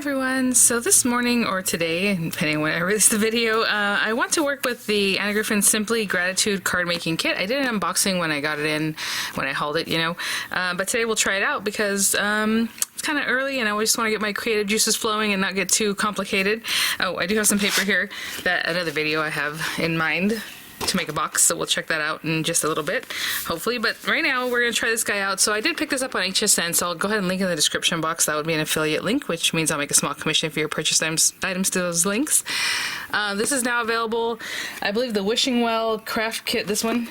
everyone. So this morning or today, depending on when I release the video, I want to work with the Griffin Simply Gratitude card making kit. I did an unboxing when I got it in, when I hauled it, you know, but today we'll try it out because it's kind of early and I just want to get my creative juices flowing and not get too complicated. Oh, I do have some paper here that another video I have in mind to make a box, so we'll check that out in just a little bit, hopefully. But right now we're going to try this guy out. So I did pick this up on HSN, so I'll go ahead and link in the description box. That would be an affiliate link, which means I'll make a small commission for your purchase items to those links. This is now available. I believe the Wishing Well craft kit, this one,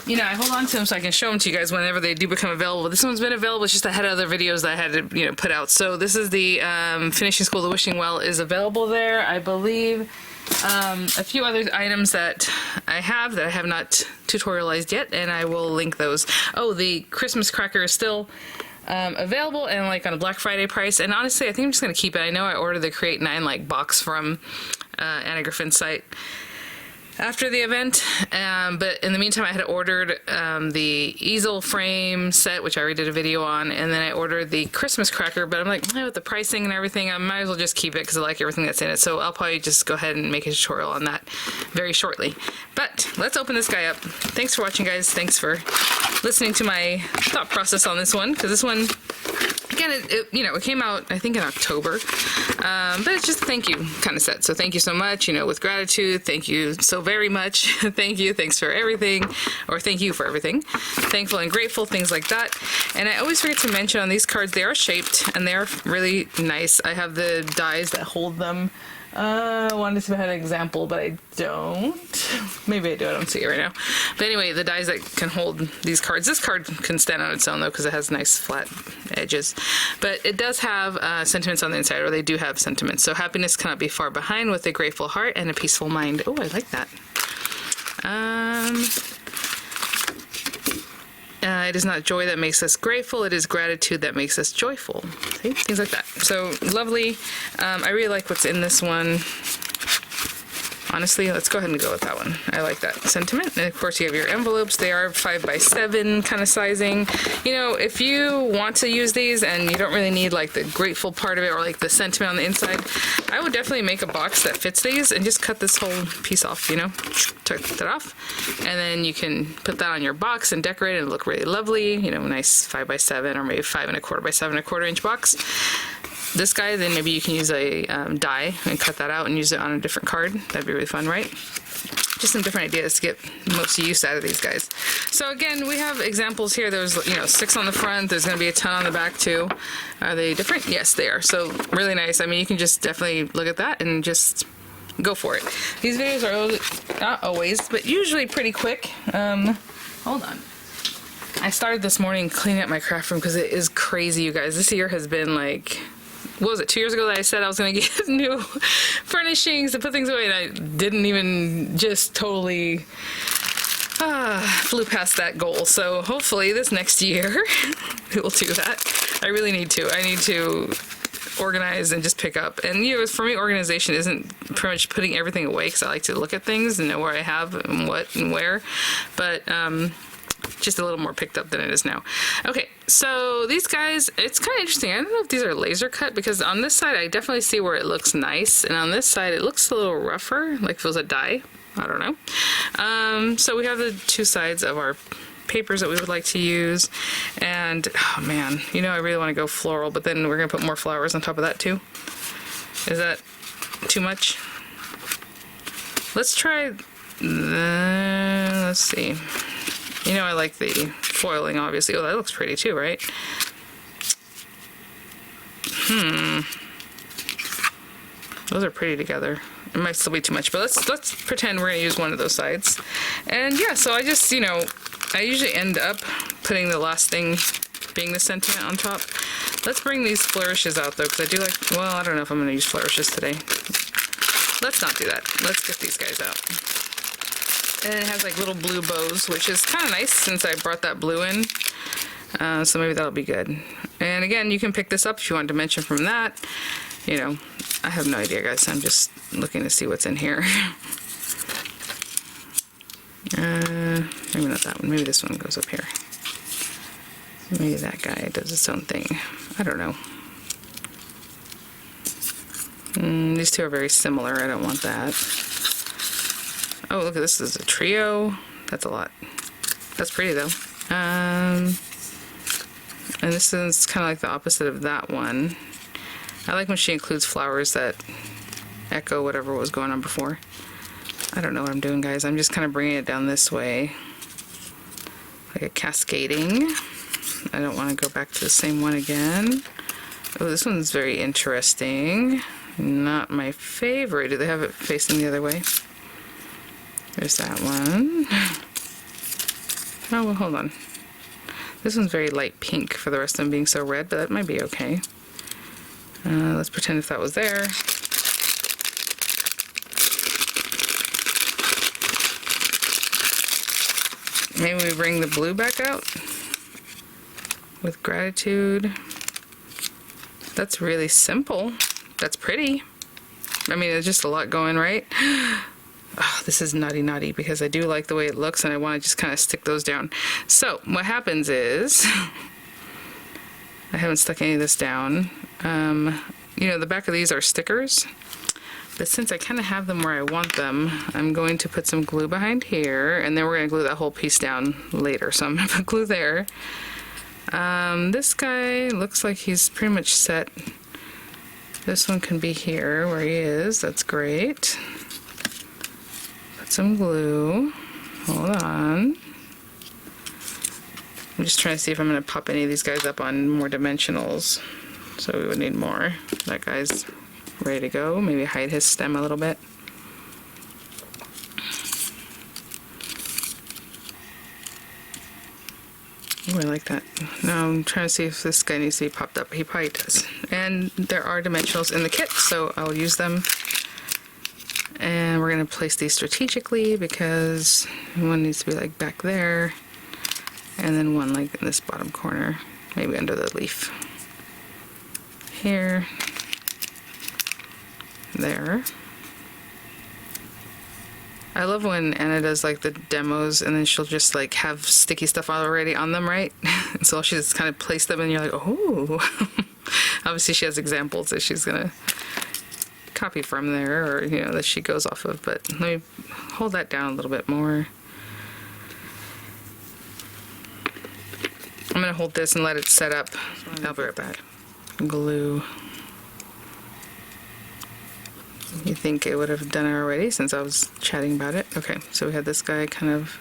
you know, I hold on to them so I can show them to you guys whenever they do become available. This one's been available, it's just I had other videos that I had to, you know, put out. So this is the Finishing School, the Wishing Well is available there. I believe a few other items that I have not tutorialized yet, and I will link those. Oh, the Christmas cracker is still available and like on a Black Friday price, and honestly I think I'm just gonna keep it. I know I ordered the Create 9 like box from Griffin's site after the event, but in the meantime I had ordered the easel frame set, which I already did a video on, and then I ordered the Christmas cracker, but I'm like, with the pricing and everything, I might as well just keep it because I like everything that's in it. So I'll probably just go ahead and make a tutorial on that very shortly. But let's open this guy up. Thanks for watching, guys. Thanks for listening to my thought process on this one, because this one, again, it came out I think in October, but it's just a thank you kind of set. So thank you so much, you know, with gratitude. Thank you so very much. Thank you. Thanks for everything, or thank you for everything. Thankful and grateful, things like that. And I always forget to mention on these cards, they are shaped and they are really nice. I have the dies that hold them. I wanted to have an example, but I don't. Maybe I do. I don't see it right now. But anyway, the dies that can hold these cards. This card can stand on its own though, because it has nice flat edges. But it does have sentiments on the inside, or they do have sentiments. So happiness cannot be far behind, with a grateful heart and a peaceful mind. Oh, I like that. It is not joy that makes us grateful, it is gratitude that makes us joyful. See? Things like that. So lovely. I really like what's in this one. Honestly, let's go ahead and go with that one. I like that sentiment. And of course you have your envelopes. They are 5x7 kind of sizing. You know, if you want to use these and you don't really need like the grateful part of it or like the sentiment on the inside, I would definitely make a box that fits these and just cut this whole piece off, you know, tuck that off. And then you can put that on your box and decorate it and look really lovely. You know, nice 5x7 or maybe 5¼ by 7¼ inch box. This guy, then maybe you can use a die and cut that out and use it on a different card. That'd be really fun, right? Just some different ideas to get most use out of these guys. So again, we have examples here. There's, you know, 6 on the front. There's going to be a ton on the back too. Are they different? Yes, they are. So really nice. I mean, you can just definitely look at that and just go for it. These videos are not always, but usually pretty quick. Hold on. I started this morning cleaning up my craft room because it is crazy, you guys. This year has been like, what was it, 2 years ago that I said I was going to get new furnishings to put things away, and I didn't even, just totally flew past that goal. So hopefully this next year we will do that. I really need to. I need to organize and just pick up. And you know, for me, organization isn't pretty much putting everything away, because I like to look at things and know where I have and what and where. But just a little more picked up than it is now. Okay, so these guys, it's kind of interesting. I don't know if these are laser cut, because on this side I definitely see where it looks nice, and on this side it looks a little rougher, like if it was a die. I don't know. So we have the 2 sides of our papers that we would like to use, and oh man, you know, I really want to go floral, but then we're gonna put more flowers on top of that too. Is that too much? Let's try let's see. You know, I like the foiling, obviously. Oh, that looks pretty too, right? Those are pretty together. It might still be too much, but let's pretend we're gonna use one of those sides. And yeah, so I just, you know, I usually end up putting the last thing being the sentiment on top. Let's bring these flourishes out though, because I do like, well, I don't know if I'm gonna use flourishes today. Let's not do that. Let's get these guys out. And it has like little blue bows, which is kind of nice since I brought that blue in. So maybe that'll be good. And again, you can pick this up if you want dimension from that. You know, I have no idea, guys. I'm just looking to see what's in here. Maybe not that one. Maybe this one goes up here. Maybe that guy does its own thing. I don't know. These two are very similar. I don't want that. Oh, look at this. This is a trio. That's a lot. That's pretty though. And this is kind of like the opposite of that one. I like when she includes flowers that echo whatever was going on before. I don't know what I'm doing, guys. I'm just kind of bringing it down this way. Like a cascading. I don't want to go back to the same one again. Oh, this one's very interesting. Not my favorite. Do they have it facing the other way? There's that one. Oh, well, hold on. This one's very light pink for the rest of them being so red, but that might be okay. Let's pretend if that was there. Maybe we bring the blue back out with gratitude. That's really simple. That's pretty. I mean, there's just a lot going, right? Oh, this is naughty because I do like the way it looks and I want to just kind of stick those down. So what happens is, I haven't stuck any of this down. You know, the back of these are stickers, but since I kind of have them where I want them, I'm going to put some glue behind here, and then we're going to glue that whole piece down later. So I'm going to put glue there. This guy looks like he's pretty much set. This one can be here where he is. That's great. Put some glue. Hold on. I'm just trying to see if I'm going to pop any of these guys up on more dimensionals. So we would need more. That guy's ready to go. Maybe hide his stem a little bit. Oh, I like that. Now I'm trying to see if this guy needs to be popped up. He probably does. And there are dimensionals in the kit, so I'll use them. And we're going to place these strategically because one needs to be like back there. And then one like in this bottom corner, maybe under the leaf. Here. There. I love when Anna does like the demos and then she'll just like have sticky stuff already on them, right? So she just kind of place them and you're like, oh. Obviously she has examples that she's gonna copy from there, or you know, that she goes off of, but let me hold that down a little bit more. I'm gonna hold this and let it set up. I'll be right back. Glue. You think it would have done it already since I was chatting about it? Okay, so we had this guy kind of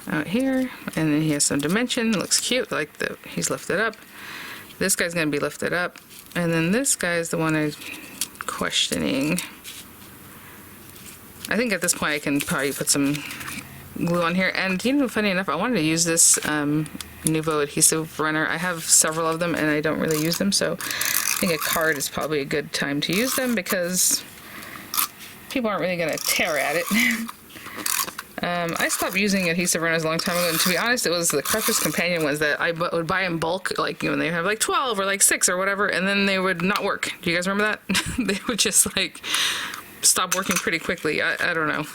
out here, and then he has some dimension. It looks cute, like he's lifted up. This guy's gonna be lifted up, and then this guy is the one I'm questioning. I think at this point I can probably put some glue on here. And you know, funny enough, I wanted to use this Nuvo adhesive runner. I have several of them and I don't really use them, so I think a card is probably a good time to use them because people aren't really gonna tear at it. I stopped using adhesive runners a long time ago, and to be honest, it was the Crafter's Companion ones that I would buy in bulk, like when they have like 12 or like 6 or whatever, and then they would not work. Do you guys remember that? They would just like stop working pretty quickly. I don't know.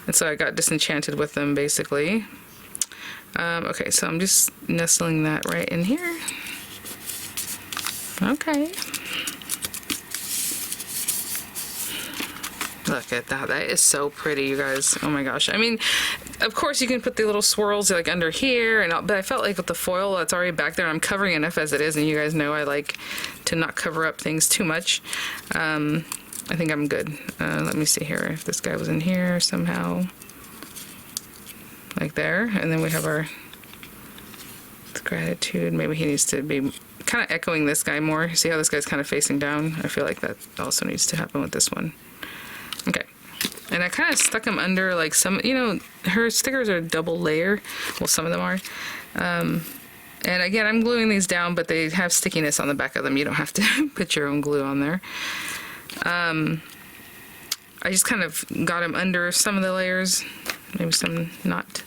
And so I got disenchanted with them, basically. Okay, so I'm just nestling that right in here. Okay. Look at that. That is so pretty, you guys. Oh my gosh. I mean, of course you can put the little swirls like under here, and but I felt like with the foil that's already back there, I'm covering enough as it is, and you guys know I like to not cover up things too much. I think I'm good. Let me see here if this guy was in here somehow. Like there. And then we have our gratitude. Maybe he needs to be kind of echoing this guy more. See how this guy's kind of facing down? I feel like that also needs to happen with this one. Okay. And I kind of stuck them under like some, you know, her stickers are double layer. Well, some of them are. And again, I'm gluing these down, but they have stickiness on the back of them. You don't have to put your own glue on there. I just kind of got them under some of the layers, maybe some not.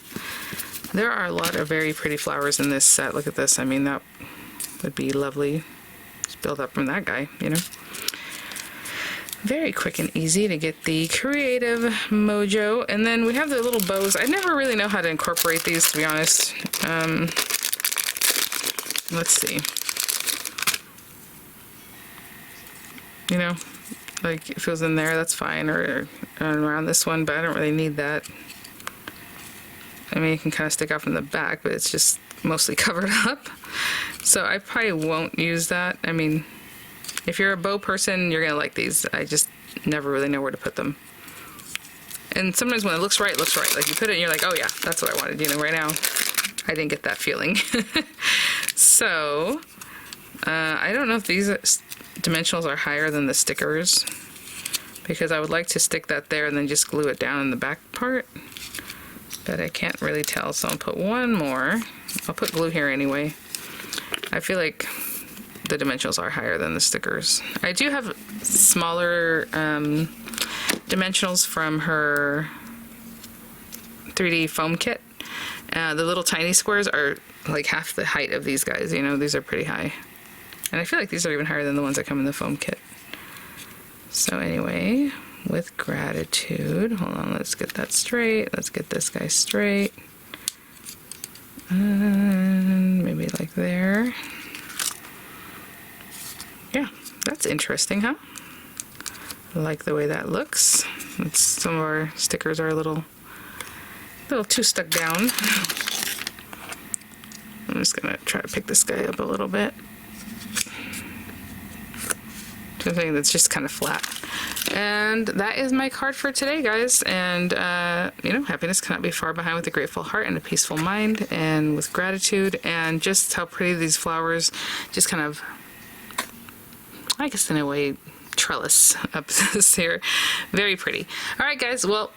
There are a lot of very pretty flowers in this set. Look at this. I mean, that would be lovely. Just build up from that guy, you know. Very quick and easy to get the creative mojo. And then we have the little bows. I never really know how to incorporate these, to be honest. Let's see. you know, like if it was in there, that's fine, or around this one, but I don't really need that. I mean, it can kind of stick out from the back, but it's just mostly covered up. So I probably won't use that. I mean, if you're a bow person, you're gonna like these. I just never really know where to put them. And sometimes when it looks right, it looks right. Like you put it and you're like, oh yeah, that's what I wanted. You know, right now, I didn't get that feeling. So, I don't know if these dimensionals are higher than the stickers, because I would like to stick that there and then just glue it down in the back part. But I can't really tell, so I'll put one more. I'll put glue here anyway. I feel like the dimensionals are higher than the stickers. I do have smaller dimensionals from her 3D foam kit. The little tiny squares are like half the height of these guys, you know, these are pretty high. And I feel like these are even higher than the ones that come in the foam kit. So anyway, with gratitude, hold on, let's get that straight. Let's get this guy straight. And maybe like there. Yeah, that's interesting, huh? I like the way that looks. Some of our stickers are a little too stuck down. I'm just gonna try to pick this guy up a little bit. Something that's just kind of flat. And that is my card for today, guys. And, you know, happiness cannot be far behind with a grateful heart and a peaceful mind, and with gratitude, and just how pretty these flowers just kind of, I guess in a way, trellis up this here. Very pretty. All right, guys. Well,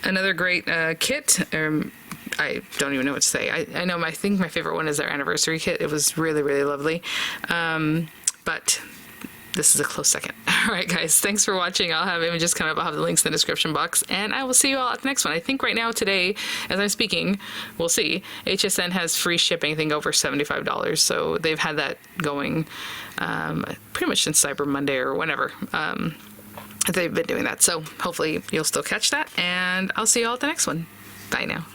another great kit. I don't even know what to say. I know I think my favorite one is their anniversary kit. It was really, really lovely. But this is a close second. All right, guys, thanks for watching. I'll have images come up. I'll have the links in the description box, and I will see you all at the next one. I think right now, today, as I'm speaking, we'll see, HSN has free shipping, I think over $75. So they've had that going pretty much since Cyber Monday or whenever. They've been doing that. So hopefully you'll still catch that, and I'll see you all at the next one. Bye now.